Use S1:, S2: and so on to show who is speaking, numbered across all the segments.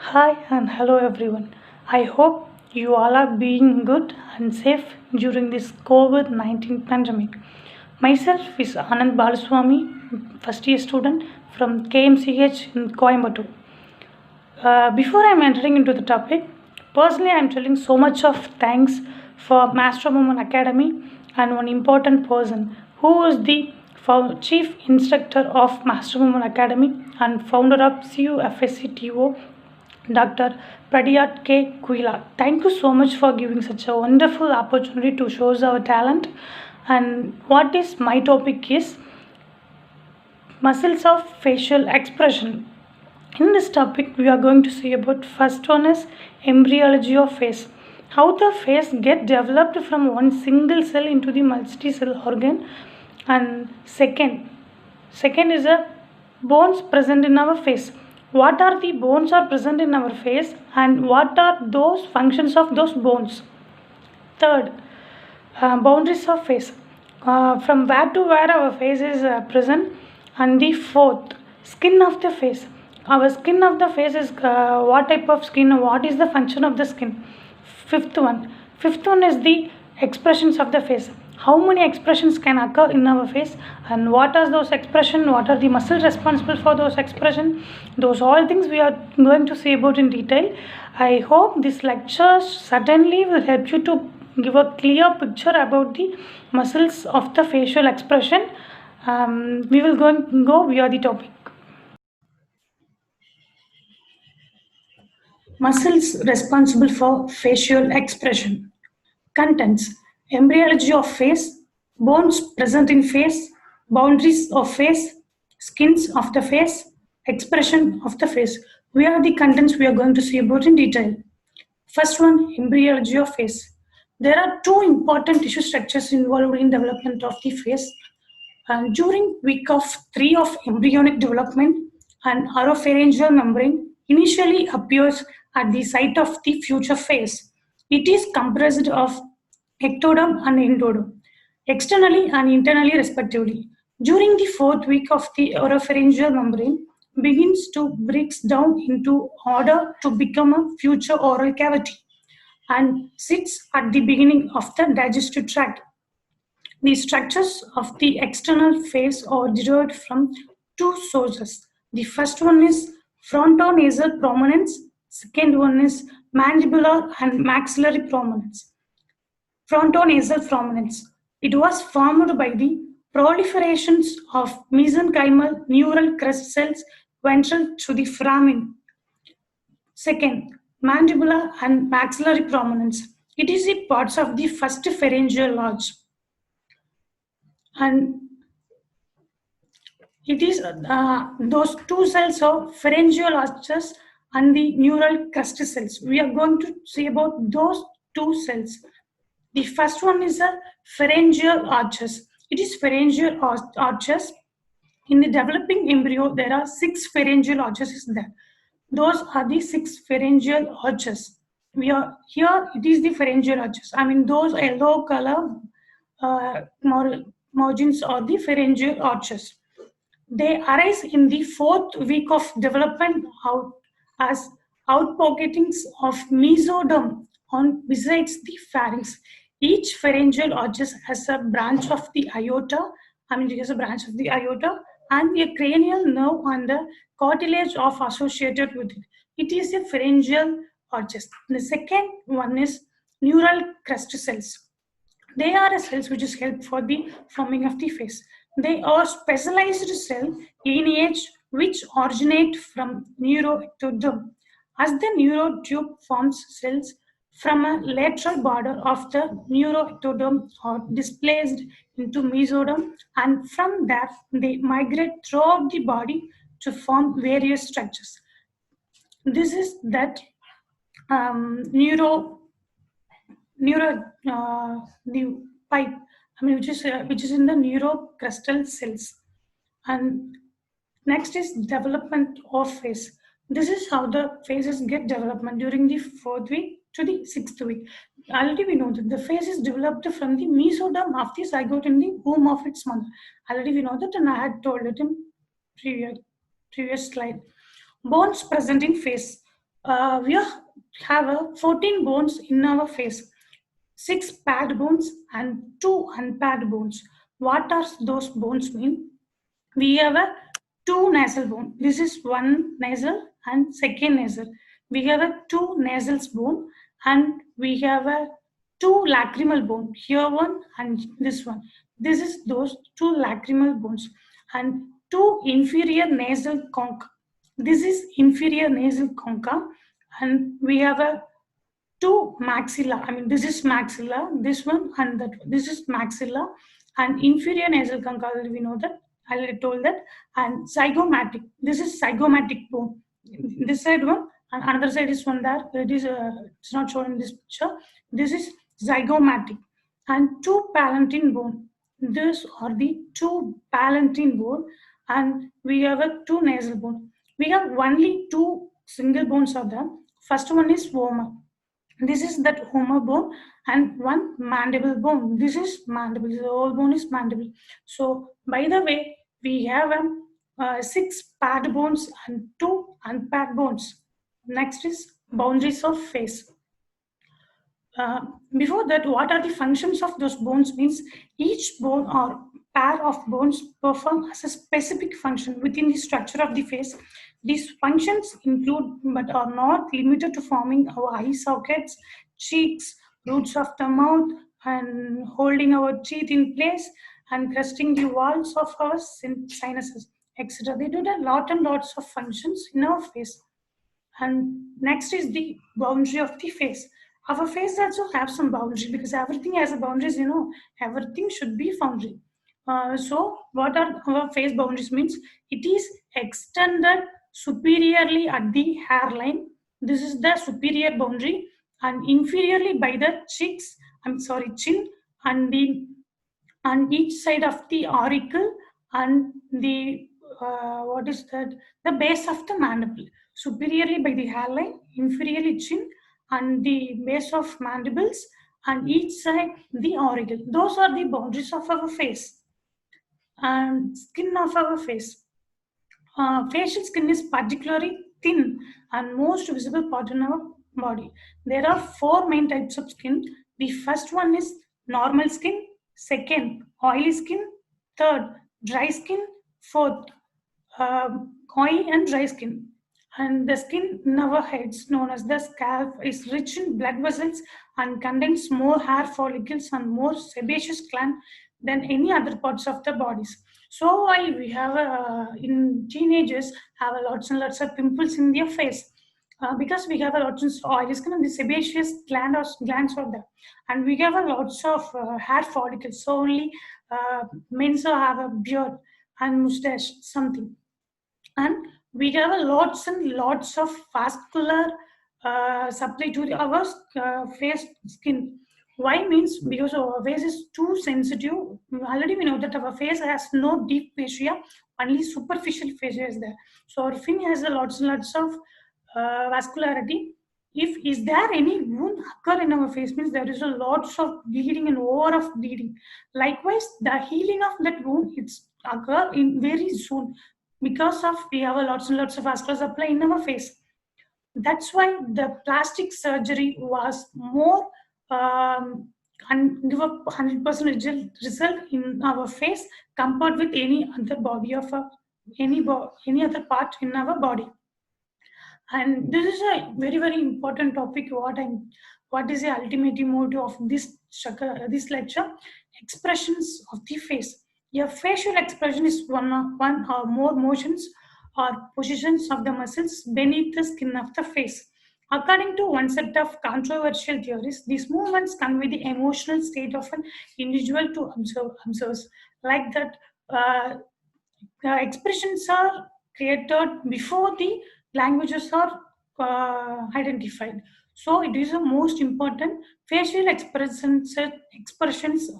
S1: Hi and hello everyone. I hope you all are being good and safe during this COVID-19 pandemic. Myself is Ananth Balaswamy, first year student from KMCH in Coimbatore. Before I'm entering into the topic, personally I'm telling so much of thanks for Master Movement Academy and one important person who is the chief instructor of Master Movement Academy and founder of CUFSCTO, Dr. Pradyot Kuila. Thank you so much for giving such a wonderful opportunity to show our talent. And what is my topic is muscles of facial expression. In this topic, we are going to see about first one is embryology of face. How the face get developed from one single cell into the multi-cell organ, and second is a bones present in our face. What are the bones are present in our face, and what are those functions of those bones? Third, boundaries of face, from where to where our face is present. And the fourth, skin of the face. Our skin of the face is what type of skin, what is the function of the skin. Fifth one is the expressions of the face. How many expressions can occur in our face, and what are those expressions, what are the muscles responsible for those expressions. Those all things we are going to see about in detail. I hope this lecture certainly will help you to give a clear picture about the muscles of the facial expression. We will go via the topic. Muscles responsible for facial expression. Contents: embryology of face, bones present in face, boundaries of face, skins of the face, expression of the face. We are the contents we are going to see about in detail. First one, embryology of face. There are two important tissue structures involved in development of the face. During week of 3 of embryonic development, an oropharyngeal membrane initially appears at the site of the future face. It is comprised of ectoderm and endoderm, externally and internally respectively. During the 4th week of the oropharyngeal membrane begins to breaks down into order to become a future oral cavity and sits at the beginning of the digestive tract. The structures of the external face are derived from two sources. The first one is frontonasal prominence, second one is mandibular and maxillary prominence. Frontonasal prominence. It was formed by the proliferations of mesenchymal neural crest cells ventral to the foramen. Second, mandibular and maxillary prominence. It is the parts of the first pharyngeal arch. And it is those two cells of pharyngeal arches and the neural crest cells. We are going to see about those two cells. The first one is a pharyngeal arches. It is pharyngeal arches. In the developing embryo, there are 6 pharyngeal arches there. Those are the 6 pharyngeal arches. We are here. It is the pharyngeal arches. I mean, those yellow color margins are the pharyngeal arches. They arise in the 4th week of development as outpocketings of mesoderm on besides the pharynx. Each pharyngeal arches has a branch of the aorta. It has a branch of the aorta and a cranial nerve and the cartilage of associated with it. It is a pharyngeal arches. The second one is neural crest cells. They are cells which is help for the forming of the face. They are specialized cell lineage which originate from neuroectoderm. As the neurotube forms cells from a lateral border of the neuroectoderm are displaced into mesoderm, and from there they migrate throughout the body to form various structures. This is that the pipe, which is in the neurocrustal cells. And next is development of face. This is how the phases get development during the 4th week to the 6th week. Already we know that the face is developed from the mesoderm of the zygote in the womb of its mother. Already we know that, and I had told it in previous slide. Bones present in face. We have 14 bones in our face, 6 paired bones and 2 unpaired bones. What are those bones mean? We have a 2 nasal bone. This is one nasal and second nasal. We have a 2 nasals bone and we have a 2 lacrimal bone. Here one and this one. This is those 2 lacrimal bones and 2 inferior nasal concha. This is inferior nasal concha and we have a 2 maxilla. I mean, this is maxilla, this one and that one. This is maxilla and inferior nasal concha. We know that. I already told that. And zygomatic. This is zygomatic bone. This side one and another side is one there. It is it's not shown in this picture. This is zygomatic and 2 palatine bone. These are the 2 palatine bone and we have a 2 nasal bone. We have only 2 single bones of them. First one is vomer. This is that homur bone and one mandible bone. This is mandible. The whole bone is mandible. So, by the way, we have 6 paired bones and 2 unpaired bones. Next is boundaries of face. Before that, what are the functions of those bones means each bone or pair of bones perform as a specific function within the structure of the face. These functions include but are not limited to forming our eye sockets, cheeks, roots of the mouth, and holding our teeth in place and crusting the walls of our sinuses, etc. They do a lot and lots of functions in our face. And next is the boundary of the face. Our face also have some boundary because everything has a boundaries, everything should be boundary. So what are our face boundaries means? It is extended superiorly at the hairline. This is the superior boundary and inferiorly by the chin and the on each side of the auricle and the what is that, the base of the mandible, superiorly by the hairline, inferiorly chin and the base of mandibles and each side the auricle. Those are the boundaries of our face. And skin of our face, facial skin is particularly thin and most visible part in our body. There are 4 main types of skin. The first one is normal skin, second, oily skin, third, dry skin, fourth, oily and dry skin. And the skin in our heads, known as the scalp, is rich in blood vessels and contains more hair follicles and more sebaceous gland than any other parts of the bodies. So why we have in teenagers have a lots and lots of pimples in their face. Because we have a lots of oily skin and the sebaceous glands are there, and we have a lots of hair follicles. So only men so have a beard and mustache something, and we have a lots and lots of vascular supply to our face skin. Why means because our face is too sensitive. Already we know that our face has no deep fascia, only superficial fascia is there. So our fin has a lots and lots of vascularity. If is there any wound occur in our face means there is a lots of bleeding and over of bleeding. Likewise, the healing of that wound it's occur in very soon because of we have a lots and lots of vascular supply in our face. That's why the plastic surgery was more and give a 100% result in our face compared with any other body of any other part in our body. And this is a very very important topic. What is the ultimate motive of this lecture? Expressions of the face. Your facial expression is one or more motions or positions of the muscles beneath the skin of the face. According to one set of controversial theories, these movements convey the emotional state of an individual to observers. Like that, expressions are created before the languages are identified. So it is the most important. Facial expressions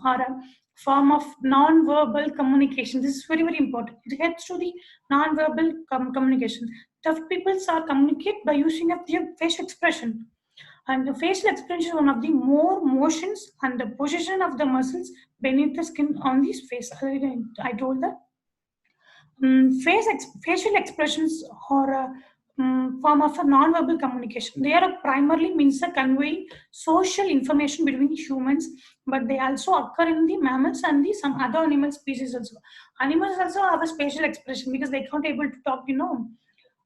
S1: are a form of non-verbal communication. This is very very important. It heads to the non-verbal communication. Tough people are communicate by using of their facial expression. And the facial expression is one of the more motions and the position of the muscles beneath the skin on this face. I told that facial expressions are form of a non-verbal communication. They are primarily means of conveying social information between humans, but they also occur in the mammals and the some other animal species also. Animals also have a spatial expression because they can't able to talk,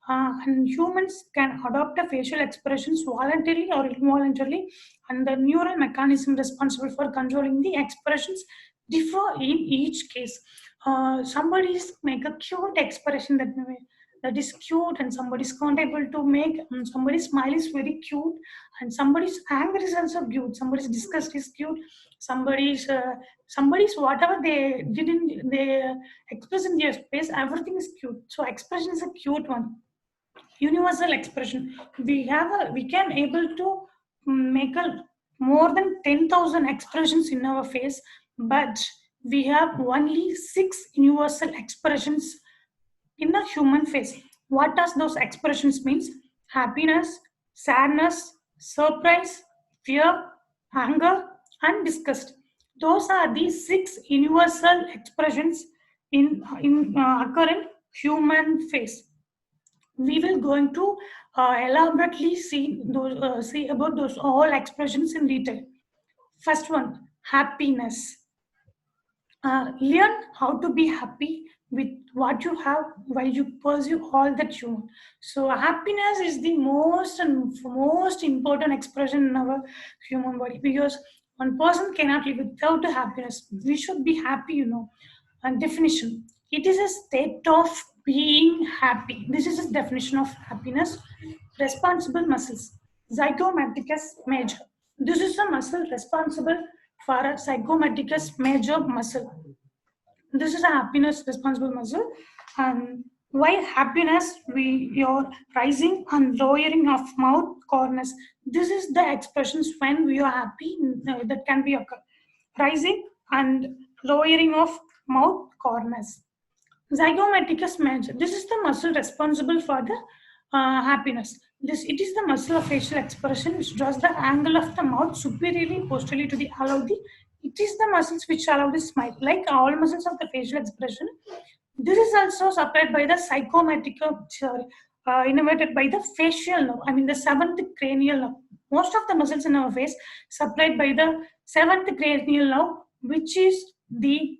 S1: and humans can adopt a facial expressions voluntarily or involuntarily, and the neural mechanism responsible for controlling the expressions differ in each case. Somebody's make a cute expression that is cute, and somebody's can't able to make. Somebody's smile is very cute, and somebody's anger is also cute. Somebody's disgust is cute. Somebody's whatever they didn't they express in their space, everything is cute. So expression is a cute one. Universal expression. We can able to make a more than 10,000 expressions in our face, but we have only 6 universal expressions in the human face. What does those expressions means? Happiness, sadness, surprise, fear, anger, and disgust. Those are the 6 universal expressions in occur in human face. We will going to elaborately see about those all expressions in detail. First one, happiness. Learn how to be happy with what you have while you pursue all that you want. So happiness is the most and most important expression in our human body, because one person cannot live without a happiness. We should be happy. And definition, it is a state of being happy. This is a definition of happiness. Responsible muscles, zygomaticus major. This is a muscle responsible for a zygomaticus major muscle. This is a happiness responsible muscle. And while happiness, your rising and lowering of mouth corners. This is the expressions when we are happy, that can be occur. Rising and lowering of mouth corners. Zygomaticus major. This is the muscle responsible for the happiness. It is the muscle of facial expression which draws the angle of the mouth superiorly posteriorly to the allow the. It is the muscles which allow the smile. Like all muscles of the facial expression, this is also supplied by the innervated by the facial nerve. I mean the seventh cranial nerve. Most of the muscles in our face supplied by the seventh cranial nerve, which is the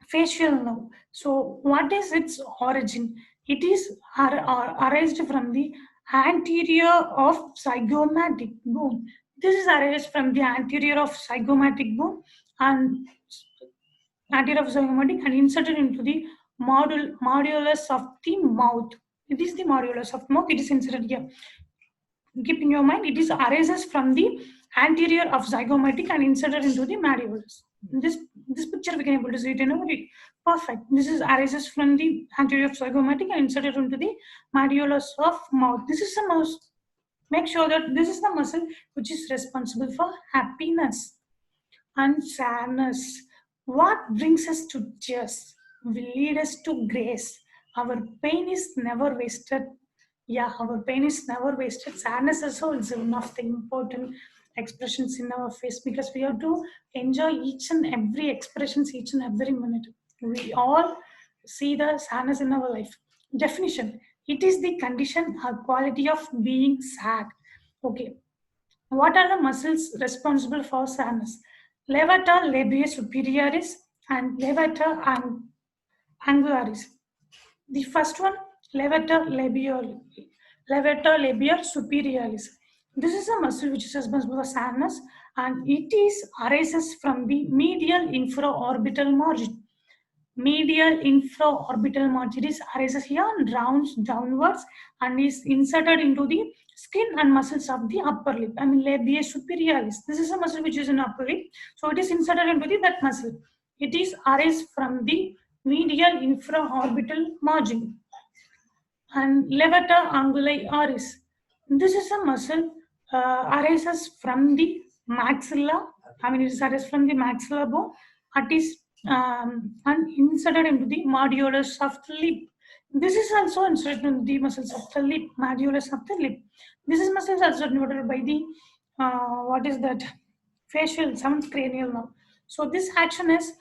S1: facial nerve. So what is its origin? It is arised from the anterior of zygomatic bone. This is arised from the anterior of zygomatic bone and anterior of zygomatic and inserted into the modulus of the mouth. It is the modulus of the mouth. It is inserted here. Keep in your mind, it is arises from the anterior of zygomatic and inserted into the modulus. This picture we can able to see it in a very perfect. This is arises from the anterior of zygomatic and inserted into the modulus of mouth. This is the most. Make sure that this is the muscle which is responsible for happiness and sadness. What brings us to tears will lead us to grace. Our pain is never wasted. Yeah, our pain is never wasted. Sadness also is one of the important expressions in our face, because we have to enjoy each and every expressions each and every minute. We all see the sadness in our life. Definition: it is the condition or quality of being sad. Okay, what are the muscles responsible for sadness? Levator labial superioris and levator angularis. The first one, levator labial superioris. This is a muscle which is responsible for sadness, and it is arises from the medial infraorbital margin. Medial infraorbital margin is arises here and rounds downwards and is inserted into the skin and muscles of the upper lip. I mean labia superioris. This is a muscle which is in upper lip, so it is inserted into that muscle. It is arises from the medial infraorbital margin. And levator angularis. This is a muscle arises from the maxilla. I mean, it arises from the maxilla bone. It is and inserted into the modulus of the lip. This is also inserted into the muscles of the lip, modulus of the lip. This is muscles also denoted by the what is that? Facial, seventh cranial nerve. So this action is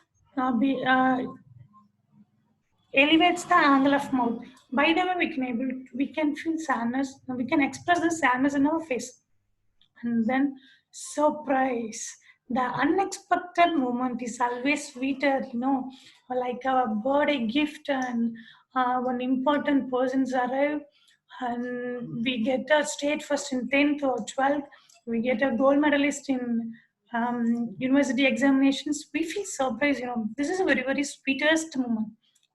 S1: elevates the angle of mouth. By the way, we can feel sadness, we can express the sadness in our face. And then surprise, the unexpected moment is always sweeter, like a birthday gift, and one important person's arrive, and we get a state first in 10th or 12th, we get a gold medalist in university examinations, we feel surprised, this is a very, very sweetest moment.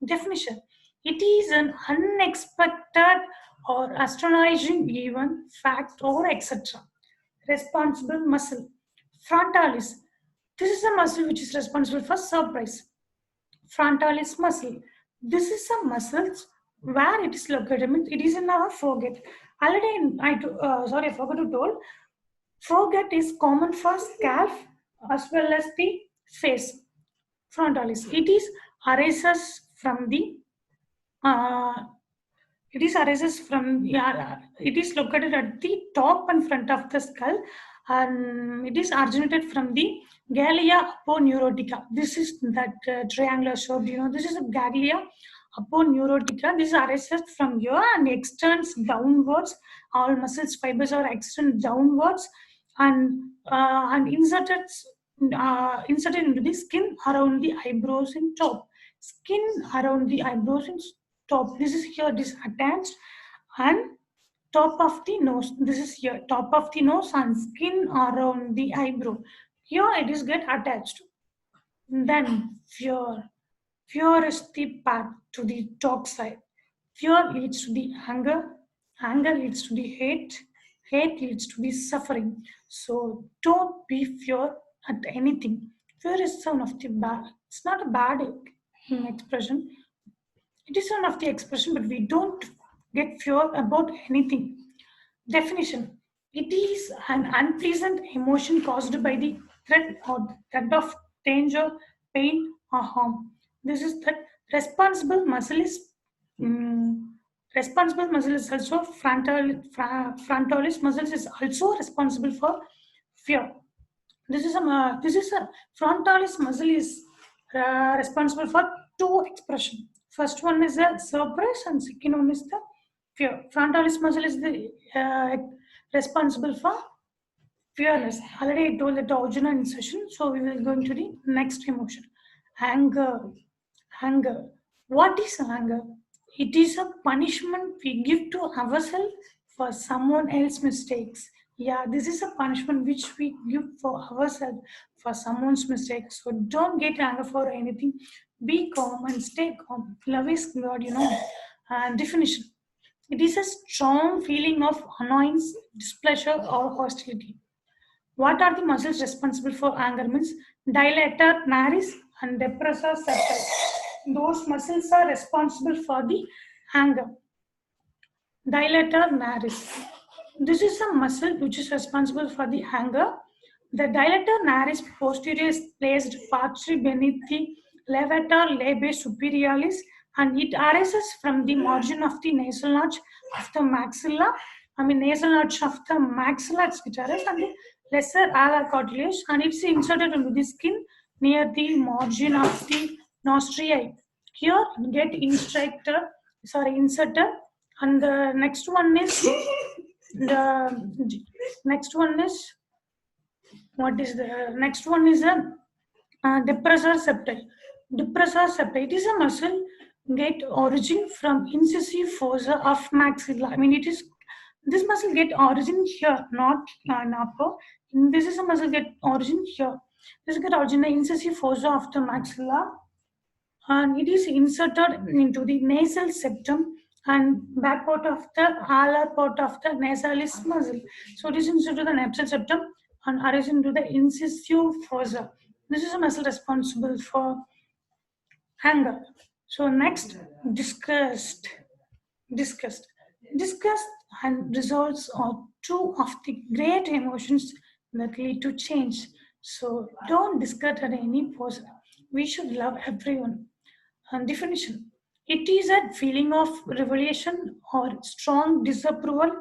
S1: Definition: it is an unexpected or astonishing event, fact, or etc. Responsible muscle. Frontalis. This is a muscle which is responsible for surprise. Frontalis muscle. This is a muscle where it is located. Means it is in our foregut. Already, I forgot to tell. Foregut is common for scalp as well as the face. Frontalis. It is arises from the uh, it is located at the top and front of the skull, and it is originated from the Gallia aponeurotica. This is that triangular shape, this is a Gallia aponeurotica. This arises from here and extends downwards. All muscles fibers are extend downwards and inserted into the skin around the eyebrows in top. Skin around the eyebrows in top. This is here. This attached and top of the nose. This is here. Top of the nose and skin around the eyebrow. Here it is get attached. Then fear. Fear is the path to the dark side. Fear leads to the anger. Anger leads to the hate. Hate leads to the suffering. So don't be fear at anything. Fear is one of the bad. It's not a bad expression. It is one of the expression, but we don't get fear about anything. Definition: it is an unpleasant emotion caused by the threat of danger, pain, or harm. This is that responsible muscle is mm, responsible muscle is also frontalis muscles is also responsible for fear. This is a frontalis muscle is responsible for two expression. First one is a surprise, and second one is the fear. Frontalis muscle is the responsible for fearless. Already I told the original in session, so we will go into the next emotion. Anger. Anger. What is anger? It is a punishment we give to ourselves for someone else's mistakes. Yeah, this is a punishment which we give for ourselves for someone's mistakes. So don't get anger for anything. Be calm and stay calm. Love is God, And definition: it is a strong feeling of annoyance, displeasure, or hostility. What are the muscles responsible for anger? Means dilator naris and depressor septal. Those muscles are responsible for the anger. Dilator naris. This is a muscle which is responsible for the anger. The dilator naris posterior is placed partially beneath the levator labial superiorlis, and it arises from the margin of the nasal notch of the maxilla. Nasal notch of the maxilla it arises, and the lesser alar cartilage, and it's inserted into the skin near the margin of the nostril. Here get inserted, and the next one is the next one is what is the next one is a depressor septal. Depressor septal, it is a muscle get origin from incisive fossa of maxilla. It is this muscle get origin here, not in upper. This is a muscle get origin here. This get origin in the incisive fossa of the maxilla, and it is inserted into the nasal septum and back part of the alar part of the nasalis muscle. So it is inserted to the nasal septum and arises into the incisive fossa. This is a muscle responsible for anger. So next, disgust. Disgust. Disgust and results are two of the great emotions that lead to change. So don't disgust at any person. We should love everyone. And definition: it is a feeling of revelation or strong disapproval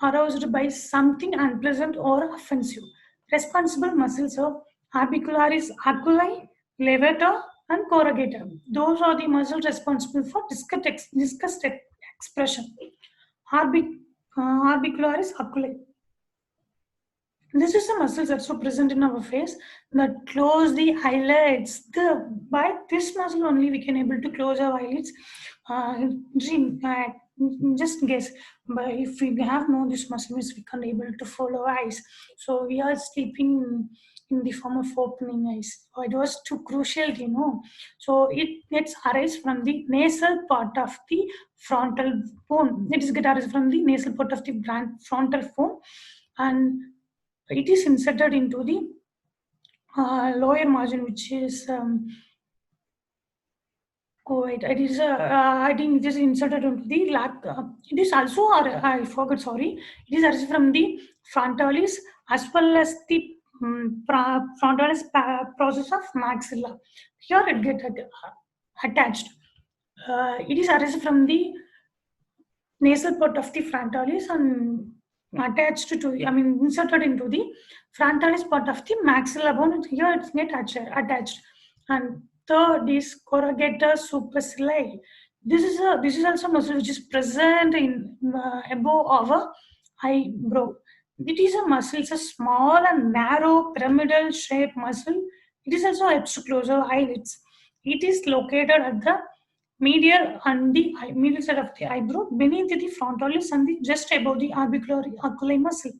S1: aroused by something unpleasant or offensive. Responsible muscles are orbicularis oculi, levator, and corrugator. Those are the muscles responsible for disgust. expression. Orbicularis oculi. This is the muscles also present in our face that close the eyelids. By this muscle only we can able to close our eyelids. Dream, just guess. But if we have no this muscle, means we can't able to follow eyes. So we are sleeping in the form of opening eyes. So it was too crucial, you know. So it gets arise from the nasal part of the frontal bone. It is get arise from the nasal part of the frontal bone, and it is inserted into the lower margin, which is it is I think it is inserted into the lap. It is also, or I forgot. Sorry, it is also from the frontalis as well as the frontalis process of maxilla. Here it get attached. It is arisen from the nasal part of the frontalis and attached to, I mean, inserted into the frontalis part of the maxilla bone. Here it's get attached. And third is corrugator supercilii. This is also muscle which is present in above our eyebrow. It is a muscle. It's a small and narrow pyramidal shaped muscle. It is also helps to close our eyelids. It is located at the medial and the medial side of the eyebrow, beneath the frontalis and just above the orbiculi muscle.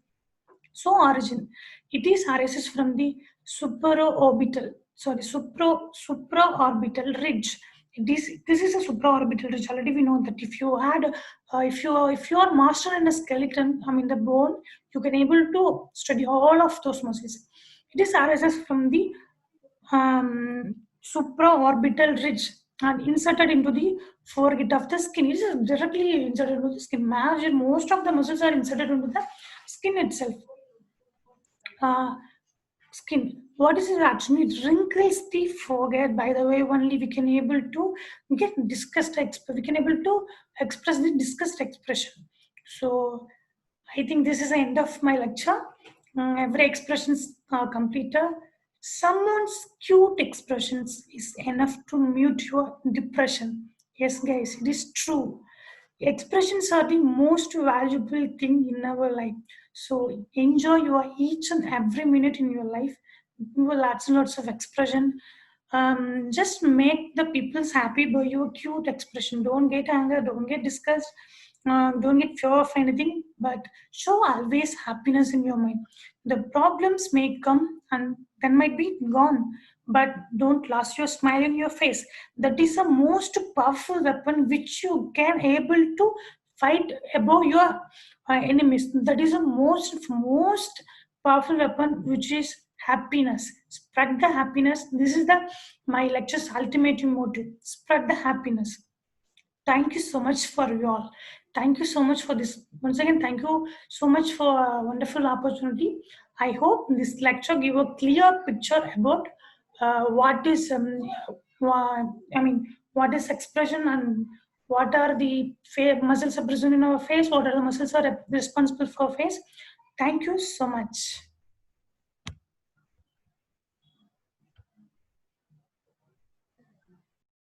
S1: So origin, it is arises from the supraorbital ridge. This is a supraorbital ridge. Already we know that if you had, if you are master in the skeleton, I mean the bone, you can able to study all of those muscles. It is arises from the supraorbital ridge and inserted into the forehead of the skin. It is directly inserted into the skin. Imagine most of the muscles are inserted into the skin itself. Skin. What is it actually? It wrinkles the forehead. By the way, only we can able to get disgust. We can able to express the disgust expression. So I think this is the end of my lecture. Every expression is completed. Someone's cute expressions is enough to mute your depression. Yes, guys, it is true. Expressions are the most valuable thing in our life. So enjoy your each and every minute in your life. Lots and lots of expression. Just make the people's happy by your cute expression. Don't get anger. Don't get disgust. Don't get fear of anything. But show always happiness in your mind. The problems may come and then might be gone, but don't lose your smile in your face. That is the most powerful weapon which you can able to fight above your enemies. That is the most powerful weapon, which is happiness. Spread the happiness. This is the my lecture's ultimate motive. Spread the happiness. Thank you so much for you all. Thank you so much for this. Once again, thank you so much for a wonderful opportunity. I hope this lecture give a clear picture about what is, what is expression and what are the muscles are present in our face, what are the muscles are responsible for face. Thank you so much.